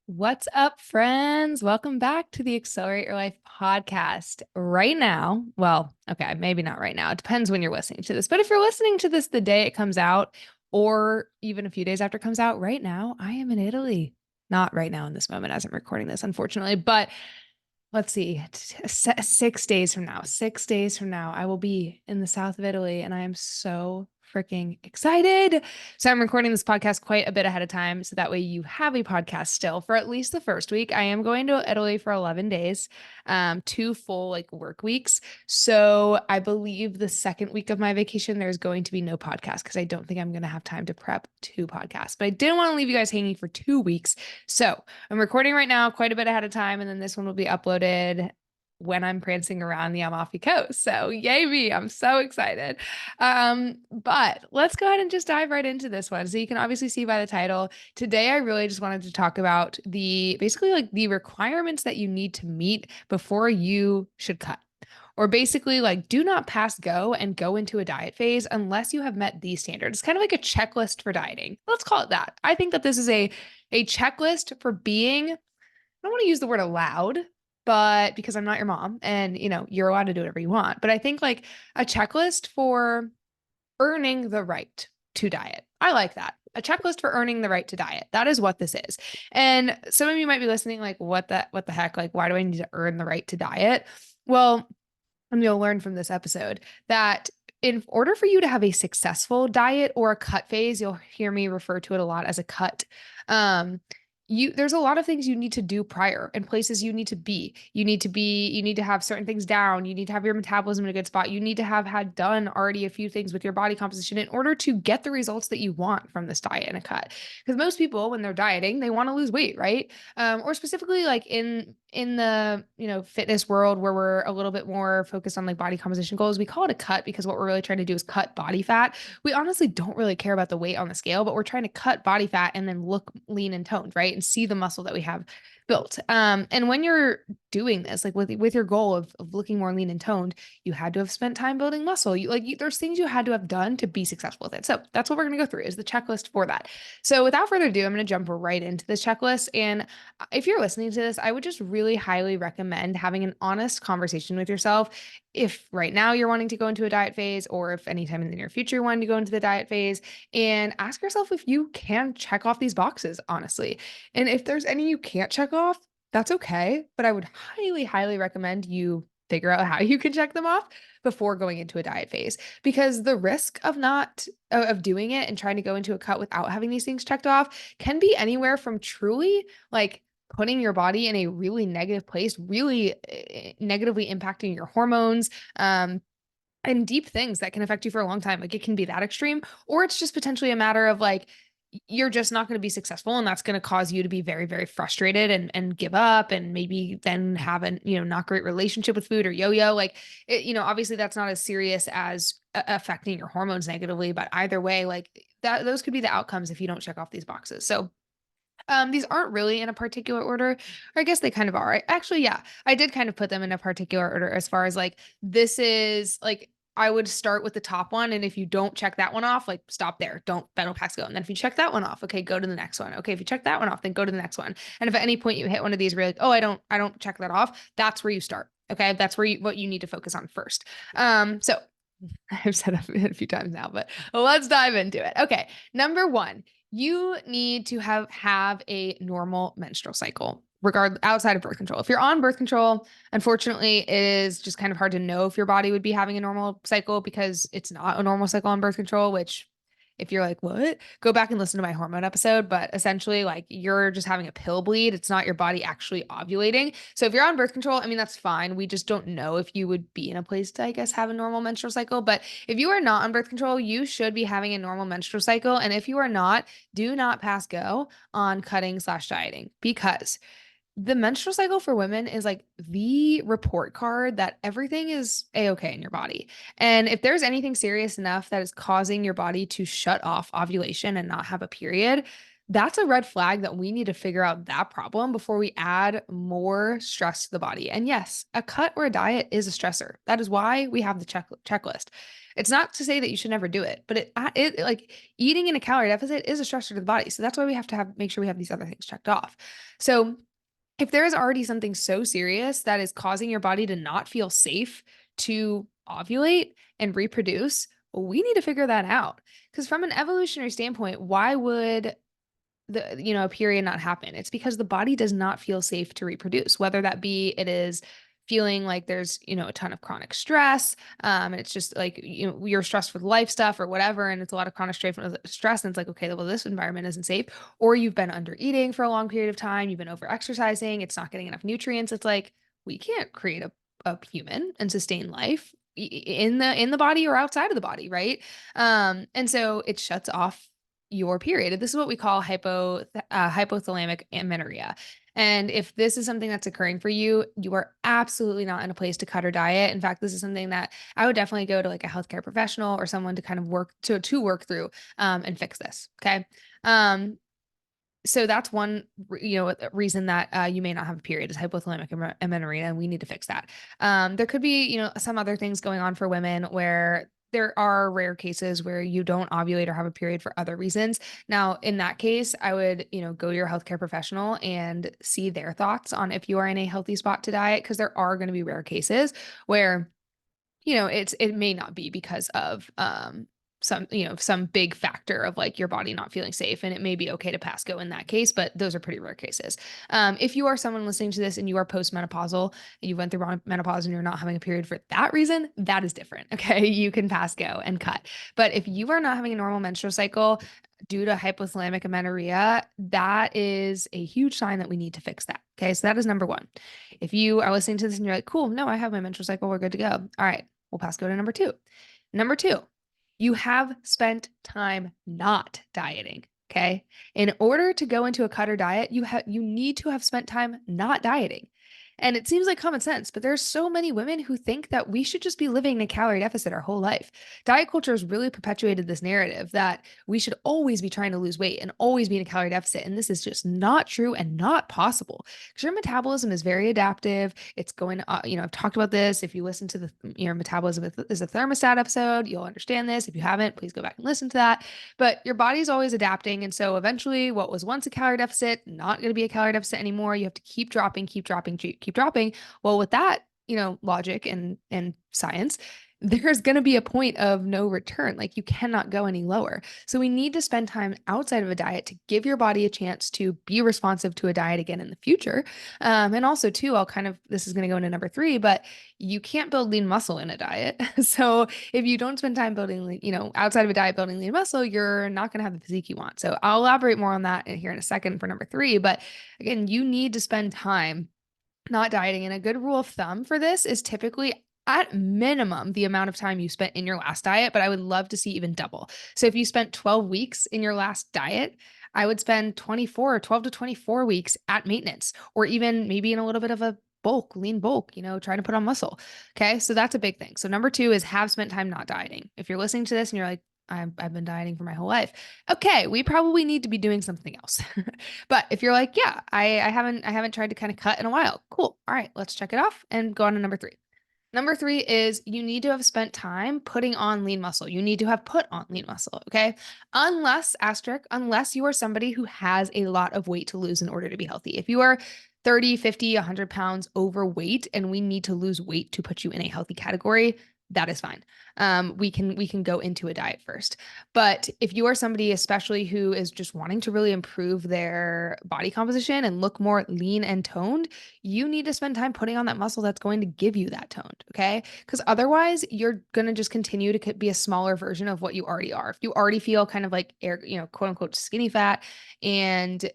What's up, friends? Welcome back to the Accelerate Your Life podcast. Right now, well, okay, maybe not right now. It depends when you're listening to this. But if you're listening to this the day it comes out, or even a few days after it comes out, right now, I am in Italy. Not right now in this moment as I'm recording this, unfortunately, but let's see, 6 days from now, 6 days from now, I will be in the south of Italy and I am so freaking excited. So I'm recording this podcast quite a bit ahead of time. So that way you have a podcast still for at least the first week. I am going to Italy for 11 days, 2 full work weeks. So I believe the second week of my vacation, there's going to be no podcast because I don't think I'm going to have time to prep 2 podcasts. But I didn't want to leave you guys hanging for 2 weeks. So I'm recording right now quite a bit ahead of time, and then this one will be uploaded when I'm prancing around the Amalfi Coast. So yay me, I'm so excited. But let's go ahead and just dive right into this one. So you can obviously see by the title, today I really just wanted to talk about basically the requirements that you need to meet before you should cut. Or basically, do not pass go and go into a diet phase unless you have met these standards. It's kind of like a checklist for dieting. Let's call it that. I think that this is a checklist for being, I don't want to use the word allowed, but because I'm not your mom and you're allowed to do whatever you want. But I think like a checklist for earning the right to diet. I like that. A checklist for earning the right to diet. That is what this is. And some of you might be listening, like, what the heck? Like, why do I need to earn the right to diet? Well, and you'll learn from this episode that in order for you to have a successful diet or a cut phase, you'll hear me refer to it a lot as a cut. Um, there's a lot of things you need to do prior and places you need to be. You need to have certain things down. You need to have your metabolism in a good spot. You need to have had done already a few things with your body composition in order to get the results that you want from this diet and a cut. Because most people, when they're dieting, they want to lose weight, right? Or specifically like in the fitness world where we're a little bit more focused on like body composition goals, we call it a cut because what we're really trying to do is cut body fat. We honestly don't really care about the weight on the scale, but we're trying to cut body fat and then look lean and toned, right? And see the muscle that we have built. And when you're doing this, like with your goal of looking more lean and toned, you had to have spent time building muscle. There's things you had to have done to be successful with it. So that's what we're going to go through is the checklist for that. So without further ado, I'm going to jump right into this checklist. And if you're listening to this, I would just really highly recommend having an honest conversation with yourself. If right now you're wanting to go into a diet phase, or if anytime in the near future you want to go into the diet phase, and ask yourself if you can check off these boxes, honestly. And if there's any you can't check off, that's okay. But I would highly, highly recommend you figure out how you can check them off before going into a diet phase, because the risk of not of doing it and trying to go into a cut without having these things checked off can be anywhere from truly like putting your body in a really negative place, really negatively impacting your hormones, and deep things that can affect you for a long time. Like it can be that extreme, or it's just potentially a matter of like, you're just not going to be successful. And that's going to cause you to be very, very frustrated and give up and maybe then have a, not great relationship with food or yo-yo. Obviously that's not as serious as affecting your hormones negatively, but either way, like that, those could be the outcomes if you don't check off these boxes. So these aren't really in a particular order, or I guess they kind of are. Actually, yeah, I did kind of put them in a particular order as far as like, this is like, I would start with the top one. And if you don't check that one off, like stop there. Don't pass go. And then if you check that one off, okay, go to the next one. Okay. If you check that one off, then go to the next one. And if at any point you hit one of these where you're like, oh, I don't check that off, that's where you start. Okay. That's where what you need to focus on first. So I've said it a few times now, but let's dive into it. Okay. Number one, you need to have a normal menstrual cycle outside of birth control. If you're on birth control, unfortunately, it is just kind of hard to know if your body would be having a normal cycle because it's not a normal cycle on birth control, which if you're like, what? Go back and listen to my hormone episode. But essentially, like you're just having a pill bleed. It's not your body actually ovulating. So if you're on birth control, I mean, that's fine. We just don't know if you would be in a place to, I guess, have a normal menstrual cycle. But if you are not on birth control, you should be having a normal menstrual cycle. And if you are not, do not pass go on cutting/dieting, because the menstrual cycle for women is like the report card that everything is a-okay in your body. And if there's anything serious enough that is causing your body to shut off ovulation and not have a period, that's a red flag that we need to figure out that problem before we add more stress to the body. And yes, a cut or a diet is a stressor. That is why we have the checklist. It's not to say that you should never do it, but it like eating in a calorie deficit is a stressor to the body. So that's why we have to make sure we have these other things checked off. So if there is already something so serious that is causing your body to not feel safe to ovulate and reproduce, we need to figure that out. Because from an evolutionary standpoint, why would a period not happen? It's because the body does not feel safe to reproduce, whether that be it is feeling like there's, a ton of chronic stress. And it's just like, you're stressed with life stuff or whatever. And it's a lot of chronic stress. And it's like, okay, well, this environment isn't safe. Or you've been under eating for a long period of time. You've been over exercising. It's not getting enough nutrients. It's like, we can't create a human and sustain life in the body or outside of the body. Right. And so it shuts off your period. This is what we call hypothalamic amenorrhea. And if this is something that's occurring for you, you are absolutely not in a place to cut or diet. In fact, this is something that I would definitely go to like a healthcare professional or someone to kind of work through and fix this. Okay. So that's one, reason that you may not have a period is hypothalamic amenorrhea, and we need to fix that. There could be, some other things going on for women where there are rare cases where you don't ovulate or have a period for other reasons. Now, in that case, I would, go to your healthcare professional and see their thoughts on if you are in a healthy spot to diet, because there are going to be rare cases where it may not be because of some big factor of like your body not feeling safe, and it may be okay to pass go in that case, but those are pretty rare cases. If you are someone listening to this and you are postmenopausal, you went through menopause and you're not having a period for that reason, that is different. Okay, you can pass go and cut. But if you are not having a normal menstrual cycle due to hypothalamic amenorrhea, that is a huge sign that we need to fix that. Okay, so that is number one. If you are listening to this and you're like, cool, no, I have my menstrual cycle, we're good to go. All right, we'll pass go to number two. Number two, you have spent time not dieting. Okay. In order to go into a cut or diet, you need to have spent time not dieting. And it seems like common sense, but there's so many women who think that we should just be living in a calorie deficit our whole life. Diet culture has really perpetuated this narrative that we should always be trying to lose weight and always be in a calorie deficit. And this is just not true and not possible, because your metabolism is very adaptive. It's going to, I've talked about this. If you listen to your metabolism is a thermostat episode, you'll understand this. If you haven't, please go back and listen to that. But your body's always adapting. And so eventually what was once a calorie deficit, not going to be a calorie deficit anymore. You have to keep dropping, keep dropping, keep dropping. Well, with that, logic and science, there's going to be a point of no return. Like, you cannot go any lower. So we need to spend time outside of a diet to give your body a chance to be responsive to a diet again in the future. And also too, this is going to go into number three, but you can't build lean muscle in a diet. So if you don't spend time building, outside of a diet, building lean muscle, you're not going to have the physique you want. So I'll elaborate more on that here in a second for number three. But again, you need to spend time not dieting. And a good rule of thumb for this is typically at minimum the amount of time you spent in your last diet, but I would love to see even double. So if you spent 12 weeks in your last diet, I would spend 12 to 24 weeks at maintenance, or even maybe in a little bit of a lean bulk, trying to put on muscle. Okay. So that's a big thing. So number two is have spent time not dieting. If you're listening to this and you're like, I've been dieting for my whole life. Okay, we probably need to be doing something else. But if you're like, yeah, I haven't tried to kind of cut in a while. Cool. All right, let's check it off and go on to number three. Number three is you need to have spent time putting on lean muscle. You need to have put on lean muscle. Okay. Unless you are somebody who has a lot of weight to lose in order to be healthy. If you are 30, 50, 100 pounds overweight and we need to lose weight to put you in a healthy category, that is fine. We can go into a diet first. But if you are somebody, especially who is just wanting to really improve their body composition and look more lean and toned, you need to spend time putting on that muscle that's going to give you that toned. Okay. Because otherwise you're going to just continue to be a smaller version of what you already are. If you already feel kind of like quote unquote skinny fat, and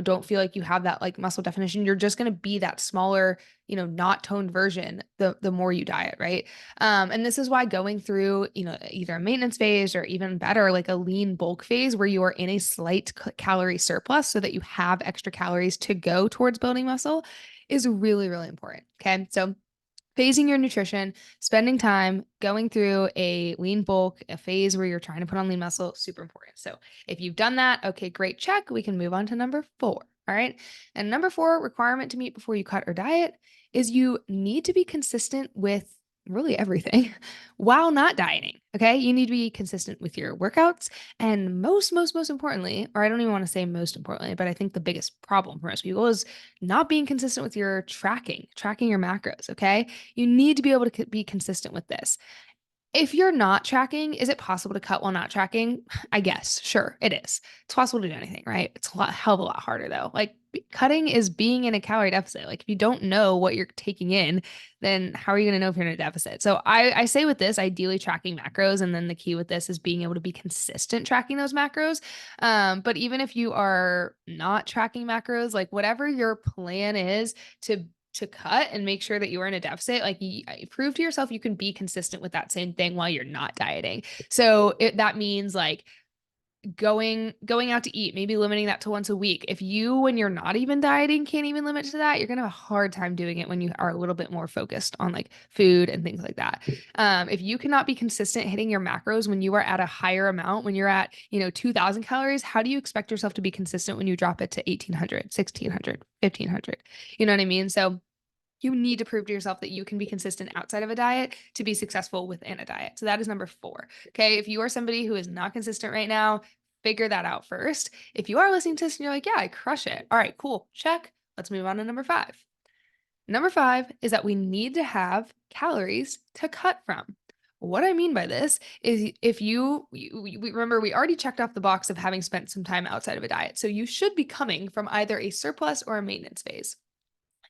don't feel like you have that like muscle definition, you're just going to be that smaller, not toned version the more you diet, right? And this is why going through, either a maintenance phase or even better, like a lean bulk phase where you are in a slight calorie surplus so that you have extra calories to go towards building muscle is really, really important. Okay. So phasing your nutrition, spending time going through a lean bulk, a phase where you're trying to put on lean muscle, super important. So if you've done that, okay, great, check. We can move on to number four. All right. And number four requirement to meet before you cut or diet is you need to be consistent with really everything while not dieting. Okay. You need to be consistent with your workouts. And most importantly, or I don't even want to say most importantly, but I think the biggest problem for most people is not being consistent with your tracking your macros. Okay. You need to be able to be consistent with this. If you're not tracking, is it possible to cut while not tracking? I guess, sure, it is. It's possible to do anything, right? It's a lot, hell of a lot harder though. Like cutting is being in a calorie deficit. Like if you don't know what you're taking in, then how are you going to know if you're in a deficit? So I say with this, ideally tracking macros, and then the key with this is being able to be consistent tracking those macros. But even if you are not tracking macros, like whatever your plan is to cut and make sure that you are in a deficit, like you prove to yourself you can be consistent with that same thing while you're not dieting. So that means like going out to eat, maybe limiting that to once a week. If you, when you're not even dieting, can't even limit to that, you're gonna have a hard time doing it when you are a little bit more focused on like food and things like that. If you cannot be consistent hitting your macros when you are at a higher amount, when you're at, 2000 calories, how do you expect yourself to be consistent when you drop it to 1800, 1600, 1500? You know what I mean? So you need to prove to yourself that you can be consistent outside of a diet to be successful within a diet. So that is number 4. Okay. If you are somebody who is not consistent right now, figure that out first. If you are listening to this and you're like, yeah, I crush it. All right, cool. Check. Let's move on to number 5. Number 5 is that we need to have calories to cut from. What I mean by this is if we remember, we already checked off the box of having spent some time outside of a diet. So you should be coming from either a surplus or a maintenance phase.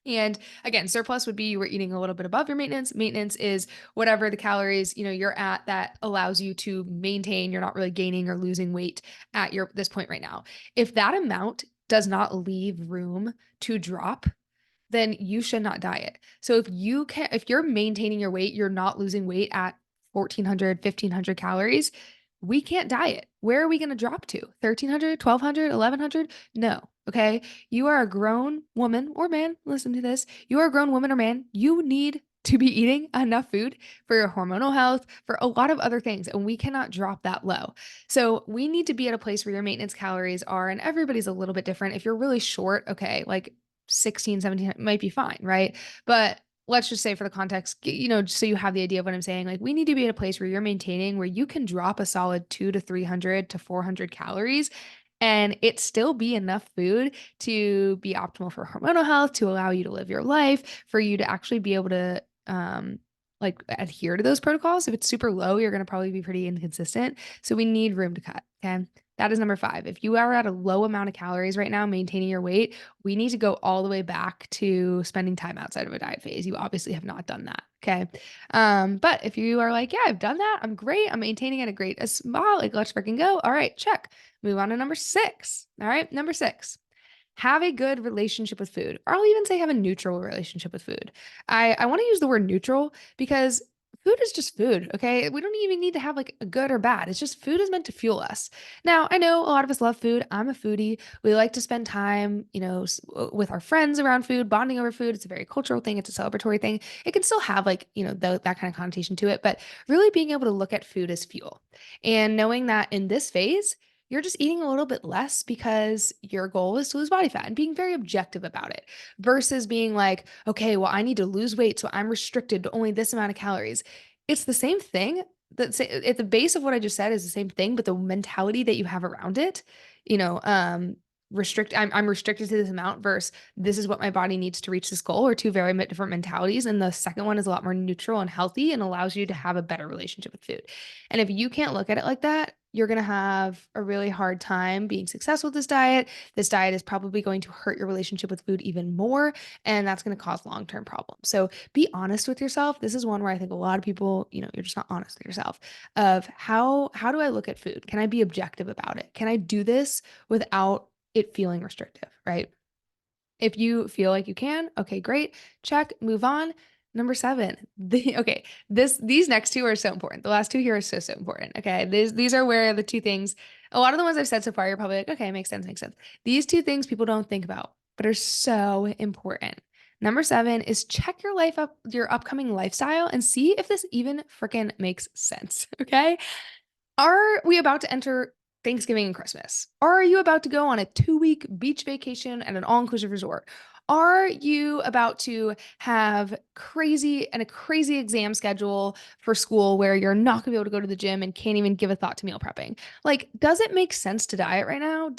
And again, surplus would be you were eating a little bit above your maintenance. Maintenance is whatever the calories, you're at that allows you to maintain, you're not really gaining or losing weight at your this point right now. If that amount does not leave room to drop, then you should not diet. So if you're maintaining your weight, you're not losing weight at 1400, 1500 calories, we can't diet. Where are we going to drop to? 1300, 1200, 1100? No. Okay. You are a grown woman or man. Listen to this. You are a grown woman or man. You need to be eating enough food for your hormonal health, for a lot of other things, and we cannot drop that low. So we need to be at a place where your maintenance calories are, and everybody's a little bit different. If you're really short, okay, like 16, 17 might be fine, right? But let's just say for the context, so you have the idea of what I'm saying, like we need to be at a place where you're maintaining, where you can drop a solid 2 to 300 to 400 calories and it still be enough food to be optimal for hormonal health, to allow you to live your life, for you to actually be able to like adhere to those protocols. If it's super low, you're going to probably be pretty inconsistent. So we need room to cut. Okay. That is number 5. If you are at a low amount of calories right now, maintaining your weight, we need to go all the way back to spending time outside of a diet phase. You obviously have not done that. Okay. But if you are like, yeah, I've done that. I'm great. I'm maintaining at a small, like, let's freaking go. All right, check. Move on to number 6. All right. Number 6, have a good relationship with food, or I'll even say have a neutral relationship with food. I want to use the word neutral because food is just food. Okay. We don't even need to have like a good or bad. It's just food is meant to fuel us. Now, I know a lot of us love food. I'm a foodie. We like to spend time, with our friends around food, bonding over food. It's a very cultural thing. It's a celebratory thing. It can still have like, that kind of connotation to it, but really being able to look at food as fuel and knowing that in this phase, you're just eating a little bit less because your goal is to lose body fat, and being very objective about it versus being like, okay, well, I need to lose weight, so I'm restricted to only this amount of calories. It's the same thing. At the base of what I just said is the same thing, but the mentality that you have around it, you know, um, I'm restricted to this amount versus this is what my body needs to reach this goal, or two very different mentalities. And the second one is a lot more neutral and healthy and allows you to have a better relationship with food. And if you can't look at it like that, you're going to have a really hard time being successful with this diet. This diet is probably going to hurt your relationship with food even more, and that's going to cause long-term problems. So be honest with yourself. This is one where I think a lot of people, you're just not honest with yourself of how do I look at food? Can I be objective about it? Can I do this without it feeling restrictive, right? If you feel like you can, okay, great. Check, move on. Number 7. Okay, these next two are so important. The last two here are so important. Okay. These are where the two things, a lot of the ones I've said so far, you're probably like, okay, makes sense, makes sense. These two things people don't think about, but are so important. Number 7 is check your upcoming lifestyle and see if this even freaking makes sense. Okay. Are we about to enter Thanksgiving and Christmas? Or are you about to go on a 2-week beach vacation at an all-inclusive resort? Are you about to have a crazy exam schedule for school where you're not gonna be able to go to the gym and can't even give a thought to meal prepping? Like, does it make sense to diet right now?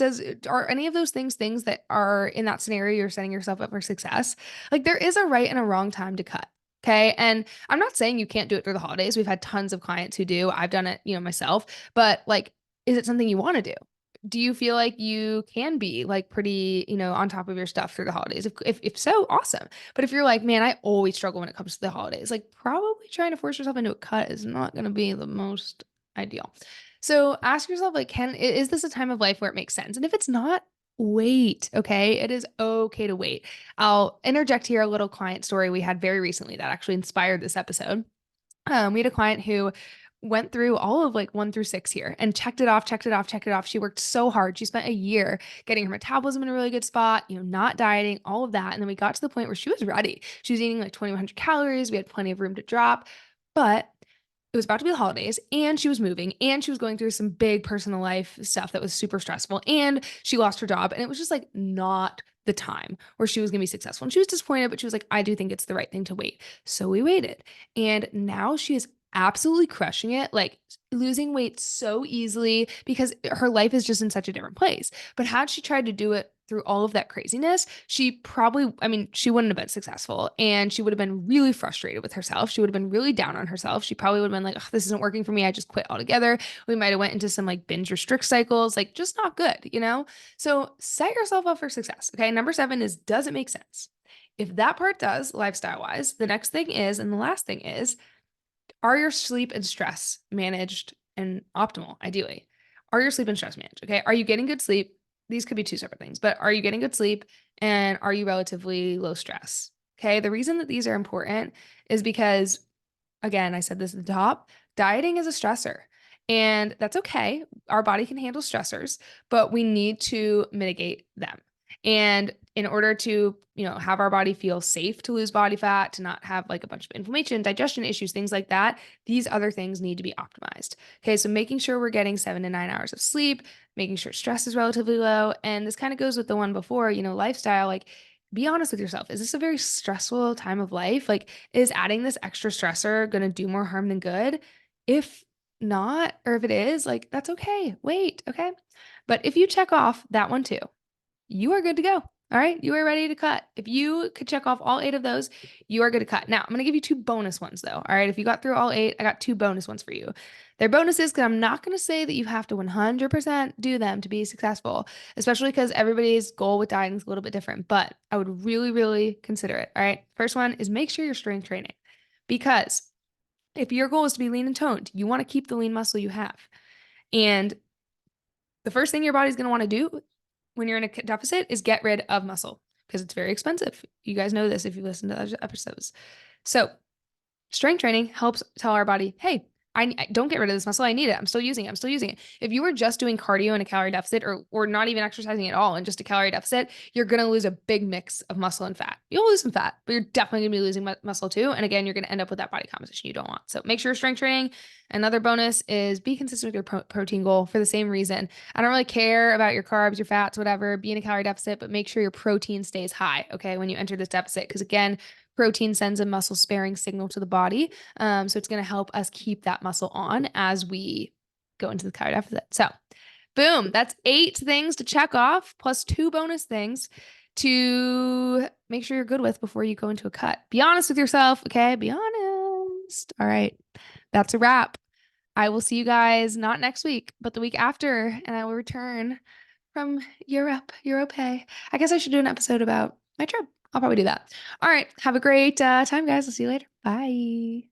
Are any of those things that are in that scenario you're setting yourself up for success? Like, there is a right and a wrong time to cut. Okay. And I'm not saying you can't do it through the holidays. We've had tons of clients who do. I've done it, myself, but like, is it something you want to do? Do you feel like you can be like pretty, on top of your stuff through the holidays? If so, awesome. But if you're like, man, I always struggle when it comes to the holidays, like probably trying to force yourself into a cut is not going to be the most ideal. So ask yourself, like, is this a time of life where it makes sense? And if it's not, wait, okay? It is okay to wait. I'll interject here a little client story we had very recently that actually inspired this episode. We had a client who went through all of like 1 through 6 here and checked it off, checked it off, checked it off. She worked so hard. She spent a year getting her metabolism in a really good spot, not dieting, all of that. And then we got to the point where she was ready. She was eating like 2,100 calories. We had plenty of room to drop, but it was about to be the holidays and she was moving and she was going through some big personal life stuff that was super stressful and she lost her job. And it was just like not the time where she was going to be successful. And she was disappointed, but she was like, I do think it's the right thing to wait. So we waited. And now she is absolutely crushing it, like losing weight so easily because her life is just in such a different place. But had she tried to do it through all of that craziness, she probably, I mean, she wouldn't have been successful and she would have been really frustrated with herself. She would have been really down on herself. She probably would have been like, oh, this isn't working for me. I just quit altogether. We might have went into some like binge restrict cycles, like just not good. So set yourself up for success. Okay. Number 7 is, does it make sense? If that part does, lifestyle wise, the next thing is, and the last thing is, are your sleep and stress managed and optimal, ideally? Are your sleep and stress managed? Okay. Are you getting good sleep? These could be two separate things, but are you getting good sleep and are you relatively low stress? Okay. The reason that these are important is because, again, I said this at the top, dieting is a stressor. And that's okay. Our body can handle stressors, but we need to mitigate them. And in order to, have our body feel safe to lose body fat, to not have like a bunch of inflammation, digestion issues, things like that, these other things need to be optimized. Okay. So making sure we're getting 7 to 9 hours of sleep, making sure stress is relatively low. And this kind of goes with the one before, lifestyle, like be honest with yourself. Is this a very stressful time of life? Like, is adding this extra stressor going to do more harm than good? If not, or if it is, like, that's okay. Wait. Okay. But if you check off that one too, you are good to go. All right. You are ready to cut. If you could check off all 8 of those, you are good to cut. Now, I'm going to give you 2 bonus ones though. All right. If you got through all 8, I got 2 bonus ones for you. They're bonuses because I'm not going to say that you have to 100% do them to be successful, especially because everybody's goal with dieting is a little bit different, but I would really, really consider it. All right. First one is make sure you're strength training because if your goal is to be lean and toned, you want to keep the lean muscle you have. And the first thing your body's going to want to do when you're in a deficit is get rid of muscle because it's very expensive. You guys know this if you listen to other episodes. So strength training helps tell our body, hey, I don't get rid of this muscle. I need it. I'm still using it. I'm still using it. If you were just doing cardio in a calorie deficit or not even exercising at all and just a calorie deficit, you're going to lose a big mix of muscle and fat. You'll lose some fat, but you're definitely going to be losing muscle too. And again, you're going to end up with that body composition you don't want. So make sure you're strength training. Another bonus is be consistent with your protein goal for the same reason. I don't really care about your carbs, your fats, whatever, be in a calorie deficit, but make sure your protein stays high, okay, when you enter this deficit. Because again, protein sends a muscle sparing signal to the body. So it's going to help us keep that muscle on as we go into the calorie deficit. So boom, that's 8 things to check off plus 2 bonus things to make sure you're good with before you go into a cut. Be honest with yourself. Okay. Be honest. All right. That's a wrap. I will see you guys not next week, but the week after, and I will return from Europe. I guess I should do an episode about my trip. I'll probably do that. All right. Have a great time, guys. I'll see you later. Bye.